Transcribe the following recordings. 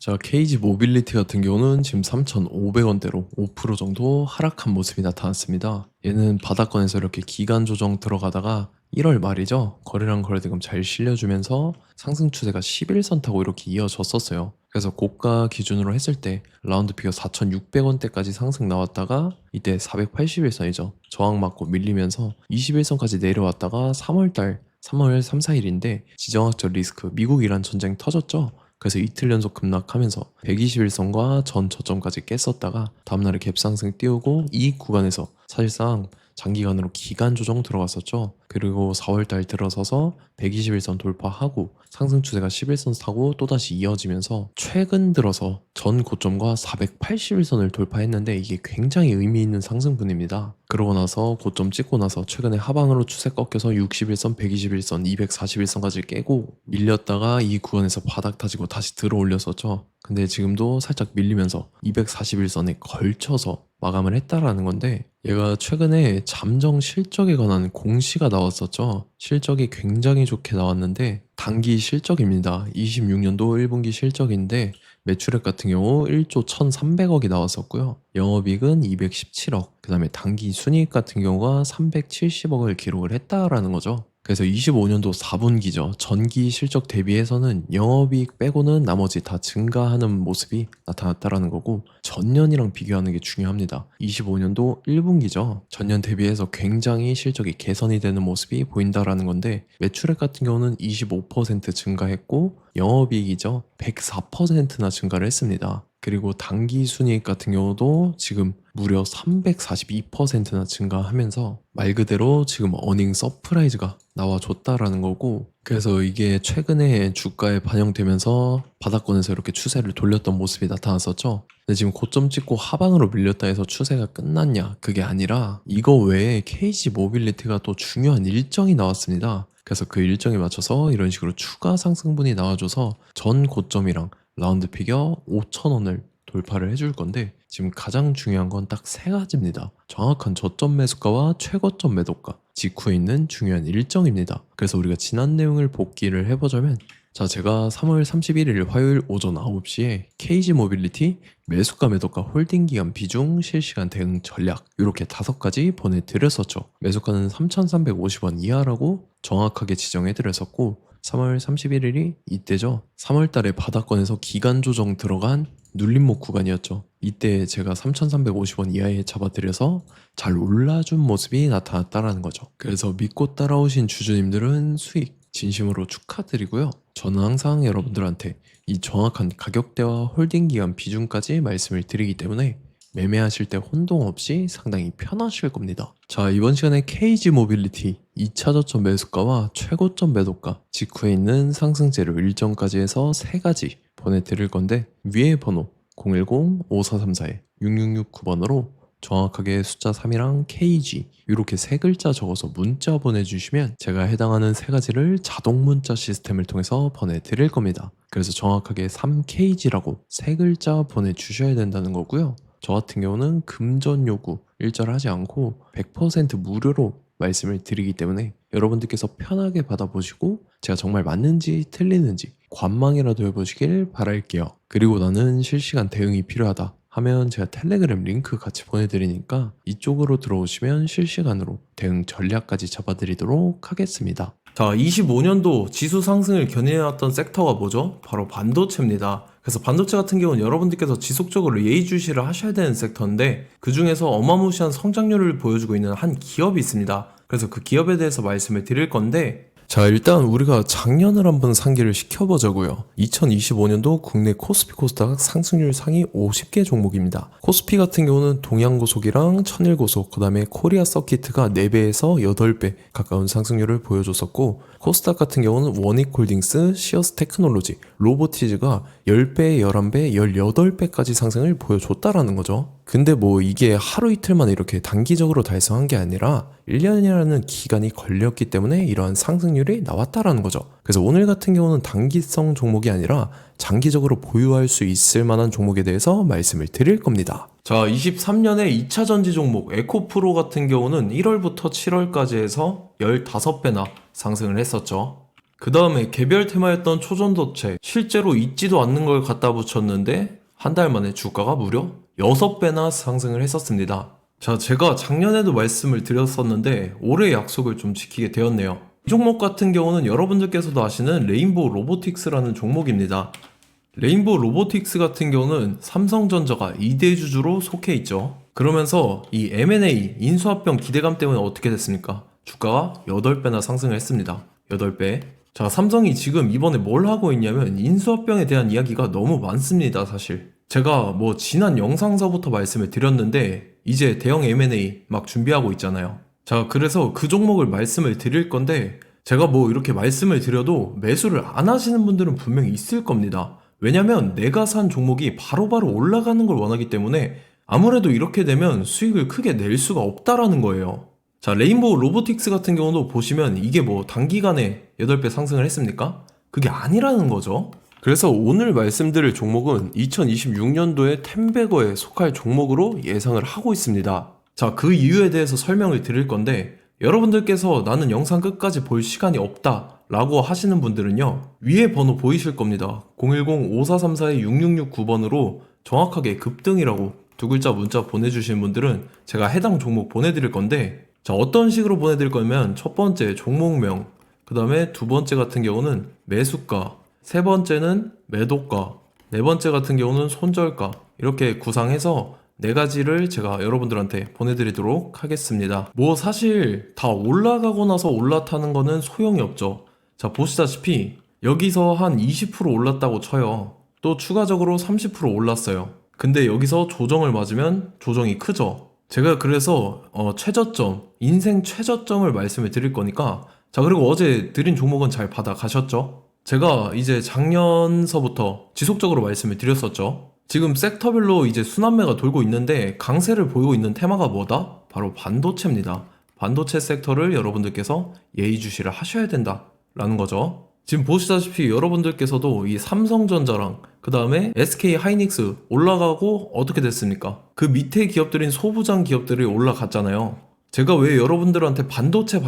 자, KG 모빌리티 같은 경우는 지금 3,500원대로 5% 정도 하락한 모습이 나타났습니다. 얘는 바닥권에서 이렇게 기간 조정 들어가다가 1월 말이죠. 거래량 거래대금 잘 실려주면서 상승 추세가 11선 타고 이렇게 이어졌었어요. 그래서 고가 기준으로 했을 때 라운드 피겨 4,600원대까지 상승 나왔다가 이때 481선이죠. 저항 맞고 밀리면서 21선까지 내려왔다가 3월 3, 4일인데 지정학적 리스크 미국 이란 전쟁 터졌죠. 그래서 이틀 연속 급락하면서 121선과 전 저점까지 깼었다가 다음날에 갭상승 띄우고 이 구간에서 사실상 장기간으로 기간 조정 들어갔었죠. 그리고 4월달 들어서서 121선 돌파하고 상승 추세가 11선 타고 또다시 이어지면서 최근 들어서 전 고점과 481선을 돌파했는데 이게 굉장히 의미 있는 상승분입니다. 그러고 나서 고점 찍고 나서 최근에 하방으로 추세 꺾여서 61선, 121선, 241선까지 깨고 밀렸다가 이 구간에서 바닥 타지고 다시 들어 올렸었죠. 근데 지금도 살짝 밀리면서 241선에 걸쳐서 마감을 했다라는 건데 얘가 최근에 잠정 실적에 관한 공시가 나왔었죠. 실적이 굉장히 좋게 나왔는데 단기 실적입니다. 26년도 1분기 실적인데 매출액 같은 경우 1조 1,300억이 나왔었고요. 영업이익은 217억, 그 다음에 단기 순이익 같은 경우가 370억을 기록을 했다라는 거죠. 그래서 25년도 4분기죠. 전기 실적 대비해서는 영업이익 빼고는 나머지 다 증가하는 모습이 나타났다라는 거고 전년이랑 비교하는 게 중요합니다. 25년도 1분기죠. 전년 대비해서 굉장히 실적이 개선이 되는 모습이 보인다라는 건데 매출액 같은 경우는 25% 증가했고 영업이익이죠. 104%나 증가를 했습니다. 그리고 당기 순이익 같은 경우도 지금 무려 342%나 증가하면서 말 그대로 지금 어닝 서프라이즈가 나와줬다라는 거고 그래서 이게 최근에 주가에 반영되면서 바닥권에서 이렇게 추세를 돌렸던 모습이 나타났었죠. 근데 지금 고점 찍고 하방으로 밀렸다 해서 추세가 끝났냐? 그게 아니라 이거 외에 KG 모빌리티가 또 중요한 일정이 나왔습니다. 그래서 그 일정에 맞춰서 이런 식으로 추가 상승분이 나와줘서 전 고점이랑 라운드 피겨 5,000원을 돌파를 해줄 건데 지금 가장 중요한 건 딱 세 가지입니다. 정확한 저점 매수가와 최고점 매도가, 직후에 있는 중요한 일정입니다. 그래서 우리가 지난 내용을 복기를 해보자면 자, 제가 3월 31일 화요일 오전 9시에 KG 모빌리티 매수가 매도가 홀딩 기간 비중 실시간 대응 전략 이렇게 5가지 보내드렸었죠. 매수가는 3,350원 이하라고 정확하게 지정해드렸었고 3월 31일이 이때죠. 3월 달에 바닥권에서 기간 조정 들어간 눌림목 구간이었죠. 이때 제가 3,350원 이하에 잡아드려서 잘 올라준 모습이 나타났다라는 거죠. 그래서 믿고 따라오신 주주님들은 수익 진심으로 축하드리고요. 저는 항상 여러분들한테 이 정확한 가격대와 홀딩 기간 비중까지 말씀을 드리기 때문에 매매하실 때 혼동 없이 상당히 편하실 겁니다. 자, 이번 시간에 KG 모빌리티 2차 저점 매수가와 최고점 매도가, 직후에 있는 상승재료 일정까지 해서 3가지 보내드릴 건데 위에 번호 010-5434-6669번으로 정확하게 숫자 3이랑 KG 이렇게 3글자 적어서 문자 보내주시면 제가 해당하는 3가지를 자동 문자 시스템을 통해서 보내드릴 겁니다. 그래서 정확하게 3KG라고 3글자 보내주셔야 된다는 거고요. 저 같은 경우는 금전 요구 일절하지 않고 100% 무료로 말씀을 드리기 때문에 여러분들께서 편하게 받아보시고 제가 정말 맞는지 틀리는지 관망이라도 해보시길 바랄게요. 그리고 나는 실시간 대응이 필요하다 하면 제가 텔레그램 링크 같이 보내드리니까 이쪽으로 들어오시면 실시간으로 대응 전략까지 잡아드리도록 하겠습니다. 자, 25년도 지수 상승을 견인해왔던 섹터가 뭐죠? 바로 반도체입니다. 그래서 반도체 같은 경우는 여러분들께서 지속적으로 예의주시를 하셔야 되는 섹터인데 그 중에서 어마무시한 성장률을 보여주고 있는 한 기업이 있습니다. 그래서 그 기업에 대해서 말씀을 드릴 건데 자, 일단 우리가 작년을 한번 상기를 시켜보자고요. 2025년도 국내 코스피 코스닥 상승률 상위 50개 종목입니다. 코스피 같은 경우는 동양고속이랑 천일고속, 그 다음에 코리아 서키트가 4배에서 8배 가까운 상승률을 보여줬었고 코스닥 같은 경우는 원익홀딩스, 시어스 테크놀로지, 로보티즈가 10배, 11배, 18배까지 상승을 보여줬다라는 거죠. 근데 뭐 이게 하루 이틀만 이렇게 단기적으로 달성한 게 아니라 1년이라는 기간이 걸렸기 때문에 이러한 상승률이 나왔다라는 거죠. 그래서 오늘 같은 경우는 단기성 종목이 아니라 장기적으로 보유할 수 있을 만한 종목에 대해서 말씀을 드릴 겁니다. 자, 23년에 2차 전지 종목 에코프로 같은 경우는 1월부터 7월까지 해서 15배나 상승을 했었죠. 그 다음에 개별 테마였던 초전도체, 실제로 있지도 않는 걸 갖다 붙였는데 한 달 만에 주가가 무려 6배나 상승을 했었습니다. 자, 제가 작년에도 말씀을 드렸었는데 올해 약속을 좀 지키게 되었네요. 이 종목 같은 경우는 여러분들께서도 아시는 레인보우 로보틱스라는 종목입니다. 레인보우 로보틱스 같은 경우는 삼성전자가 2대 주주로 속해 있죠. 그러면서 이 M&A 인수합병 기대감 때문에 어떻게 됐습니까? 주가가 8배나 상승을 했습니다. 8배. 자, 삼성이 지금 이번에 뭘 하고 있냐면 인수합병에 대한 이야기가 너무 많습니다, 사실. 제가 뭐 지난 영상서부터 말씀을 드렸는데 이제 대형 M&A 막 준비하고 있잖아요. 자, 그래서 그 종목을 말씀을 드릴 건데 제가 뭐 이렇게 말씀을 드려도 매수를 안 하시는 분들은 분명히 있을 겁니다. 왜냐면 내가 산 종목이 바로바로 올라가는 걸 원하기 때문에 아무래도 이렇게 되면 수익을 크게 낼 수가 없다라는 거예요. 자, 레인보우 로보틱스 같은 경우도 보시면 이게 뭐 단기간에 8배 상승을 했습니까? 그게 아니라는 거죠. 그래서 오늘 말씀드릴 종목은 2026년도에 텐베거에 속할 종목으로 예상을 하고 있습니다. 자, 그 이유에 대해서 설명을 드릴 건데 여러분들께서 나는 영상 끝까지 볼 시간이 없다 라고 하시는 분들은요, 위에 번호 보이실 겁니다. 010-5434-6669번으로 정확하게 급등이라고 두 글자 문자 보내주신 분들은 제가 해당 종목 보내드릴 건데, 자, 어떤 식으로 보내드릴 거냐면 첫 번째 종목명, 그 다음에 두 번째 같은 경우는 매수가, 세 번째는 매도가, 네 번째 같은 경우는 손절가, 이렇게 구상해서 네 가지를 제가 여러분들한테 보내드리도록 하겠습니다. 뭐 사실 다 올라가고 나서 올라타는 거는 소용이 없죠. 자, 보시다시피 여기서 한 20% 올랐다고 쳐요. 또 추가적으로 30% 올랐어요. 근데 여기서 조정을 맞으면 조정이 크죠. 제가 그래서 최저점, 인생 최저점을 말씀을 드릴 거니까, 자, 그리고 어제 드린 종목은 잘 받아가셨죠? 제가 이제 작년서부터 지속적으로 말씀을 드렸었죠. 지금 섹터별로 이제 순환매가 돌고 있는데 강세를 보이고 있는 테마가 뭐다? 바로 반도체입니다. 반도체 섹터를 여러분들께서 예의주시를 하셔야 된다라는 거죠. 지금 보시다시피 여러분들께서도 이 삼성전자랑 그 다음에 SK 하이닉스 올라가고 어떻게 됐습니까? 그 밑에 기업들인 소부장 기업들이 올라갔잖아요. 제가 왜 여러분들한테 반도체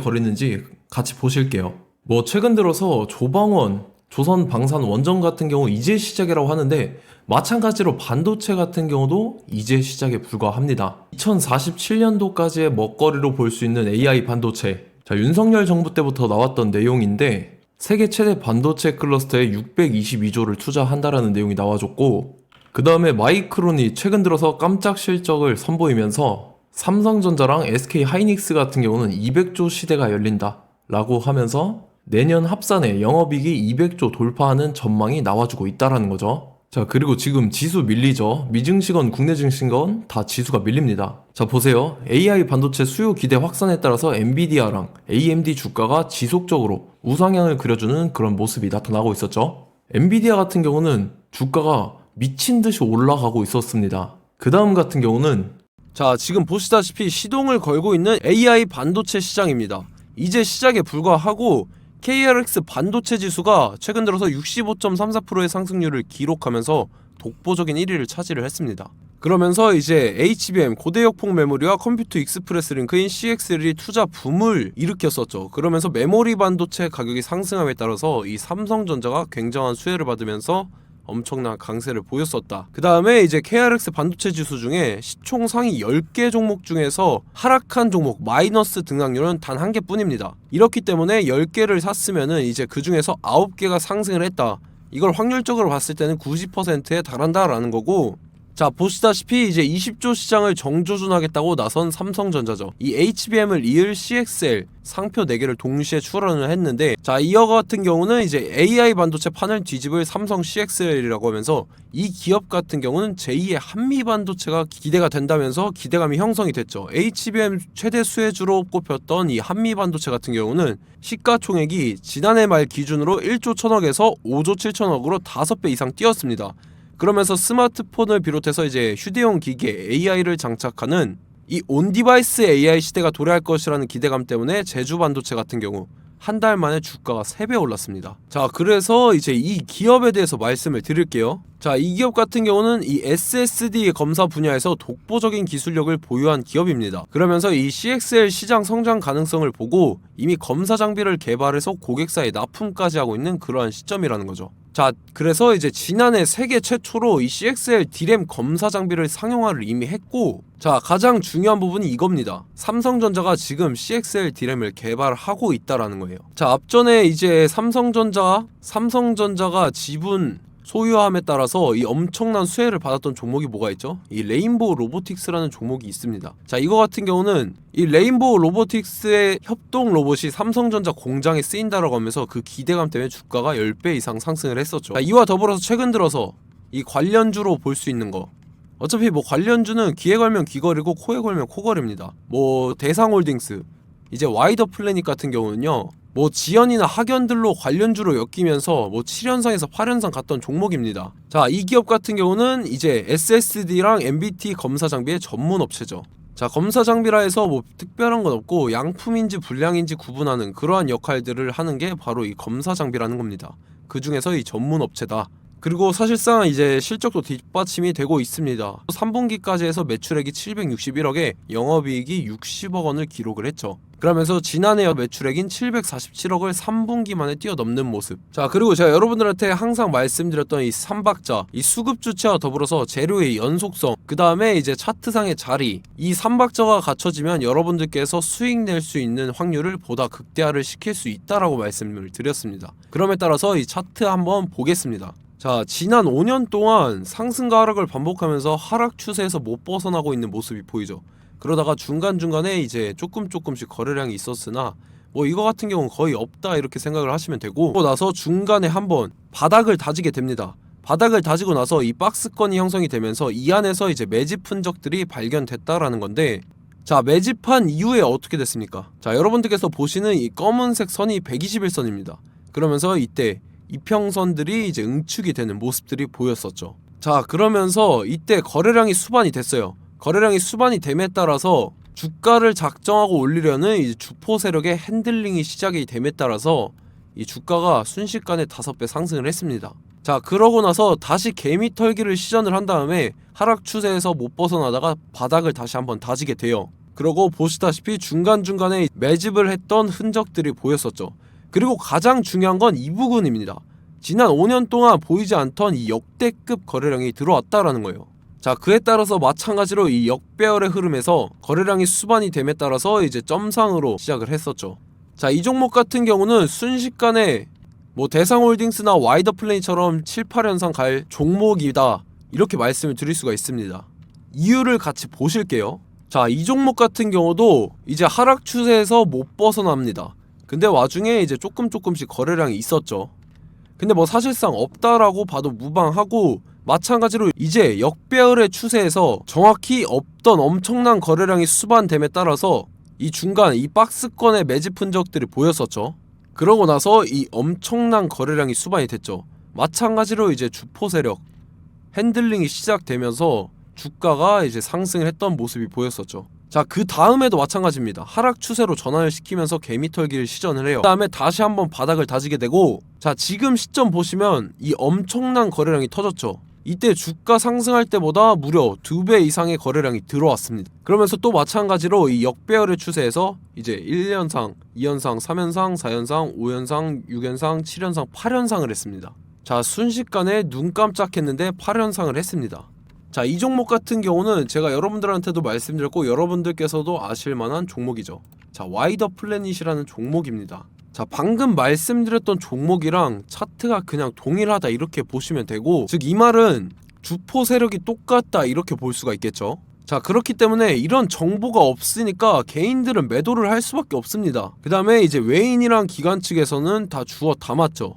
거리는지 같이 보실게요. 뭐 최근 들어서 조방원, 조선방산원전 같은 경우 이제 시작이라고 하는데 마찬가지로 반도체 같은 경우도 이제 시작에 불과합니다. 2047년도까지의 먹거리로 볼 수 있는 AI 반도체. 자, 윤석열 정부 때부터 나왔던 내용인데 세계 최대 반도체 클러스터에 622조를 투자한다라는 내용이 나와줬고, 그 다음에 마이크론이 최근 들어서 깜짝 실적을 선보이면서 삼성전자랑 SK 하이닉스 같은 경우는 200조 시대가 열린다 라고 하면서 내년 합산에 영업이익이 200조 돌파하는 전망이 나와주고 있다라는 거죠. 자, 그리고 지금 지수 밀리죠. 미증시건 국내 증시건 다 지수가 밀립니다. 자, 보세요. AI 반도체 수요 기대 확산에 따라서 엔비디아랑 AMD 주가가 지속적으로 우상향을 그려주는 그런 모습이 나타나고 있었죠. 엔비디아 같은 경우는 주가가 미친 듯이 올라가고 있었습니다. 그 다음 같은 경우는, 자, 지금 보시다시피 시동을 걸고 있는 AI 반도체 시장입니다. 이제 시작에 불과하고 KRX 반도체 지수가 최근 들어서 65.34%의 상승률을 기록하면서 독보적인 1위를 차지를 했습니다. 그러면서 이제 HBM 고대역폭 메모리와 컴퓨터 익스프레스 링크인 CXL이 투자 붐을 일으켰었죠. 그러면서 메모리 반도체 가격이 상승함에 따라서 이 삼성전자가 굉장한 수혜를 받으면서 엄청난 강세를 보였었다. 그 다음에 이제 KRX 반도체 지수 중에 시총 상위 10개 종목 중에서 하락한 종목 마이너스 등락률은 단 1개뿐입니다. 이렇기 때문에 10개를 샀으면은 이제 그 중에서 9개가 상승을 했다. 이걸 확률적으로 봤을 때는 90%에 달한다라는 거고, 자, 보시다시피 이제 20조 시장을 정조준하겠다고 나선 삼성전자죠. 이 HBM을 이을 CXL 상표 4개를 동시에 출원을 했는데, 자, 이어 같은 경우는 이제 AI 반도체 판을 뒤집을 삼성 CXL이라고 하면서 이 기업 같은 경우는 제2의 한미 반도체가 기대가 된다면서 기대감이 형성이 됐죠. HBM 최대 수혜주로 꼽혔던 이 한미 반도체 같은 경우는 시가총액이 지난해 말 기준으로 1조 1000억에서 5조 7천억으로 5배 이상 뛰었습니다. 그러면서 스마트폰을 비롯해서 이제 휴대용 기기에 AI를 장착하는 이 온디바이스 AI 시대가 도래할 것이라는 기대감 때문에 제주 반도체 같은 경우, 한 달 만에 주가가 3배 올랐습니다. 자, 그래서 이제 이 기업에 대해서 말씀을 드릴게요. 자, 이 기업 같은 경우는 이 SSD 검사 분야에서 독보적인 기술력을 보유한 기업입니다. 그러면서 이 CXL 시장 성장 가능성을 보고 이미 검사 장비를 개발해서 고객사에 납품까지 하고 있는 그러한 시점이라는 거죠. 자, 그래서 이제 지난해 세계 최초로 이 CXL D램 검사 장비를 상용화를 이미 했고, 자, 가장 중요한 부분이 이겁니다. 삼성전자가 지금 CXL D램을 개발하고 있다라는 거예요. 자, 앞전에 이제 삼성전자가 지분 소유함에 따라서 이 엄청난 수혜를 받았던 종목이 뭐가 있죠? 이 레인보우 로보틱스라는 종목이 있습니다. 자, 이거 같은 경우는 이 레인보우 로보틱스의 협동 로봇이 삼성전자 공장에 쓰인다라고 하면서 그 기대감 때문에 주가가 10배 이상 상승을 했었죠. 자, 이와 더불어서 최근 들어서 이 관련주로 볼 수 있는 거, 어차피 뭐 관련주는 귀에 걸면 귀걸이고 코에 걸면 코걸입니다. 뭐 대상홀딩스, 이제 와이더 플래닛 같은 경우는요, 뭐 지연이나 학연들로 관련주로 엮이면서 뭐 7연상에서 8연상 갔던 종목입니다. 자, 이 기업 같은 경우는 이제 SSD랑 MBT 검사 장비의 전문 업체죠. 자, 검사 장비라 해서 뭐 특별한 건 없고 양품인지 불량인지 구분하는 그러한 역할들을 하는 게 바로 이 검사 장비라는 겁니다. 그 중에서 이 전문 업체다. 그리고 사실상 이제 실적도 뒷받침이 되고 있습니다. 3분기까지 해서 매출액이 761억에 영업이익이 60억 원을 기록을 했죠. 그러면서 지난해 매출액인 747억을 3분기 만에 뛰어넘는 모습. 자, 그리고 제가 여러분들한테 항상 말씀드렸던 이 3박자, 이 수급 주체와 더불어서 재료의 연속성, 그 다음에 이제 차트상의 자리, 이 3박자가 갖춰지면 여러분들께서 수익 낼 수 있는 확률을 보다 극대화를 시킬 수 있다라고 말씀을 드렸습니다. 그럼에 따라서 이 차트 한번 보겠습니다. 자, 지난 5년 동안 상승과 하락을 반복하면서 하락 추세에서 못 벗어나고 있는 모습이 보이죠. 그러다가 중간중간에 이제 조금씩 거래량이 있었으나 뭐 이거 같은 경우는 거의 없다 이렇게 생각을 하시면 되고, 그러고 나서 중간에 한번 바닥을 다지게 됩니다. 바닥을 다지고 나서 이 박스권이 형성이 되면서 이 안에서 이제 매집 흔적들이 발견됐다라는 건데, 자, 매집한 이후에 어떻게 됐습니까? 자, 여러분들께서 보시는 이 검은색 선이 121선입니다. 그러면서 이때 이평선들이 이제 응축이 되는 모습들이 보였었죠. 자, 그러면서 이때 거래량이 수반이 됐어요. 거래량이 수반이 됨에 따라서 주가를 작정하고 올리려는 이제 주포 세력의 핸들링이 시작이 됨에 따라서 이 주가가 순식간에 5배 상승을 했습니다. 자, 그러고 나서 다시 개미 털기를 시전을 한 다음에 하락 추세에서 못 벗어나다가 바닥을 다시 한번 다지게 돼요. 그러고 보시다시피 중간중간에 매집을 했던 흔적들이 보였었죠. 그리고 가장 중요한 건 이 부분입니다. 지난 5년 동안 보이지 않던 이 역대급 거래량이 들어왔다라는 거예요. 자, 그에 따라서 마찬가지로 이 역배열의 흐름에서 거래량이 수반이 됨에 따라서 이제 점상으로 시작을 했었죠. 자, 이 종목 같은 경우는 순식간에 뭐 대상홀딩스나 와이더 플레이처럼 7, 8연상 갈 종목이다 이렇게 말씀을 드릴 수가 있습니다. 이유를 같이 보실게요. 자, 이 종목 같은 경우도 이제 하락 추세에서 못 벗어납니다. 근데 와중에 이제 조금씩 거래량이 있었죠. 근데 뭐 사실상 없다라고 봐도 무방하고, 마찬가지로 이제 역배열의 추세에서 정확히 없던 엄청난 거래량이 수반됨에 따라서 이 중간 이 박스권의 매집 흔적들이 보였었죠. 그러고 나서 이 엄청난 거래량이 수반이 됐죠. 마찬가지로 이제 주포 세력 핸들링이 시작되면서 주가가 이제 상승을 했던 모습이 보였었죠. 자, 그 다음에도 마찬가지입니다. 하락 추세로 전환을 시키면서 개미 털기를 시전을 해요. 그 다음에 다시 한번 바닥을 다지게 되고, 자, 지금 시점 보시면 이 엄청난 거래량이 터졌죠. 이때 주가 상승할 때보다 무려 2배 이상의 거래량이 들어왔습니다. 그러면서 또 마찬가지로 이 역배열의 추세에서 이제 1연상, 2연상, 3연상, 4연상, 5연상, 6연상, 7연상, 8연상을 했습니다. 자, 순식간에 눈 깜짝했는데 8연상을 했습니다. 자, 이 종목 같은 경우는 제가 여러분들한테도 말씀드렸고 여러분들께서도 아실만한 종목이죠. 자, 와이더 플래닛이라는 종목입니다. 자, 방금 말씀드렸던 종목이랑 차트가 그냥 동일하다 이렇게 보시면 되고, 즉 이 말은 주포 세력이 똑같다 이렇게 볼 수가 있겠죠. 자, 그렇기 때문에 이런 정보가 없으니까 개인들은 매도를 할 수밖에 없습니다. 그 다음에 이제 외인이랑 기관 측에서는 다 주워 담았죠.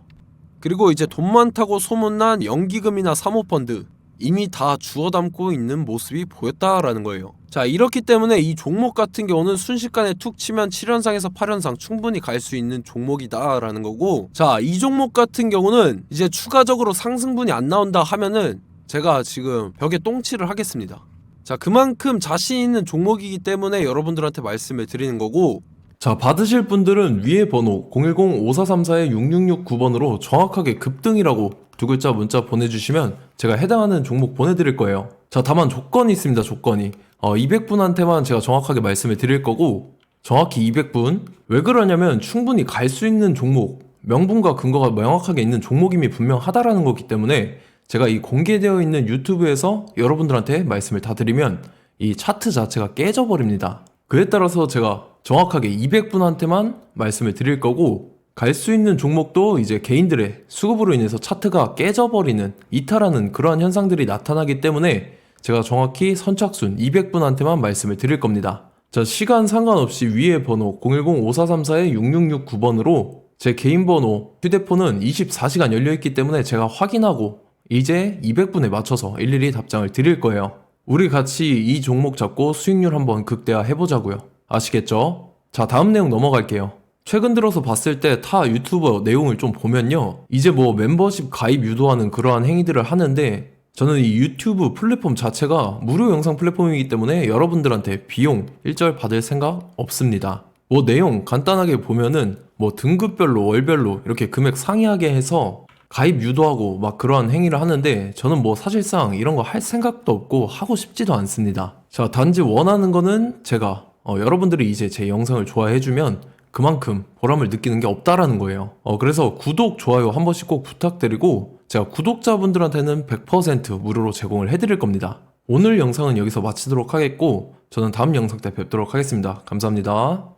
그리고 이제 돈 많다고 소문난 연기금이나 사모펀드 이미 다 주워 담고 있는 모습이 보였다라는 거예요. 자, 이렇기 때문에 이 종목 같은 경우는 순식간에 툭 치면 7연상에서 8연상 충분히 갈 수 있는 종목이다 라는 거고, 자, 이 종목 같은 경우는 이제 추가적으로 상승분이 안 나온다 하면은 제가 지금 벽에 똥칠을 하겠습니다. 자, 그만큼 자신 있는 종목이기 때문에 여러분들한테 말씀을 드리는 거고, 자, 받으실 분들은 위에 번호 010-5434-6669번으로 정확하게 급등이라고 두 글자 문자 보내주시면 제가 해당하는 종목 보내드릴 거예요. 자, 다만 조건이 있습니다. 조건이 200분한테만 제가 정확하게 말씀을 드릴 거고, 정확히 200분. 왜 그러냐면 충분히 갈 수 있는 종목, 명분과 근거가 명확하게 있는 종목임이 분명하다라는 거기 때문에 제가 이 공개되어 있는 유튜브에서 여러분들한테 말씀을 다 드리면 이 차트 자체가 깨져버립니다. 그에 따라서 제가 정확하게 200분한테만 말씀을 드릴 거고, 갈 수 있는 종목도 이제 개인들의 수급으로 인해서 차트가 깨져버리는, 이탈하는 그러한 현상들이 나타나기 때문에 제가 정확히 선착순 200분한테만 말씀을 드릴 겁니다. 자, 시간 상관없이 위에 번호 010-5434-6669번으로 제 개인 번호, 휴대폰은 24시간 열려있기 때문에 제가 확인하고 이제 200분에 맞춰서 일일이 답장을 드릴 거예요. 우리 같이 이 종목 잡고 수익률 한번 극대화 해보자고요. 아시겠죠? 자, 다음 내용 넘어갈게요. 최근 들어서 봤을 때 타 유튜버 내용을 좀 보면요, 이제 뭐 멤버십 가입 유도하는 그러한 행위들을 하는데, 저는 이 유튜브 플랫폼 자체가 무료 영상 플랫폼이기 때문에 여러분들한테 비용 일절 받을 생각 없습니다. 뭐 내용 간단하게 보면은 뭐 등급별로 월별로 이렇게 금액 상이하게 해서 가입 유도하고 막 그러한 행위를 하는데, 저는 뭐 사실상 이런 거 할 생각도 없고 하고 싶지도 않습니다. 자, 단지 원하는 거는 제가 여러분들이 이제 제 영상을 좋아해주면 그만큼 보람을 느끼는 게 없다라는 거예요. 그래서 구독, 좋아요 한 번씩 꼭 부탁드리고, 제가 구독자분들한테는 100% 무료로 제공을 해드릴 겁니다. 오늘 영상은 여기서 마치도록 하겠고, 저는 다음 영상 때 뵙도록 하겠습니다. 감사합니다.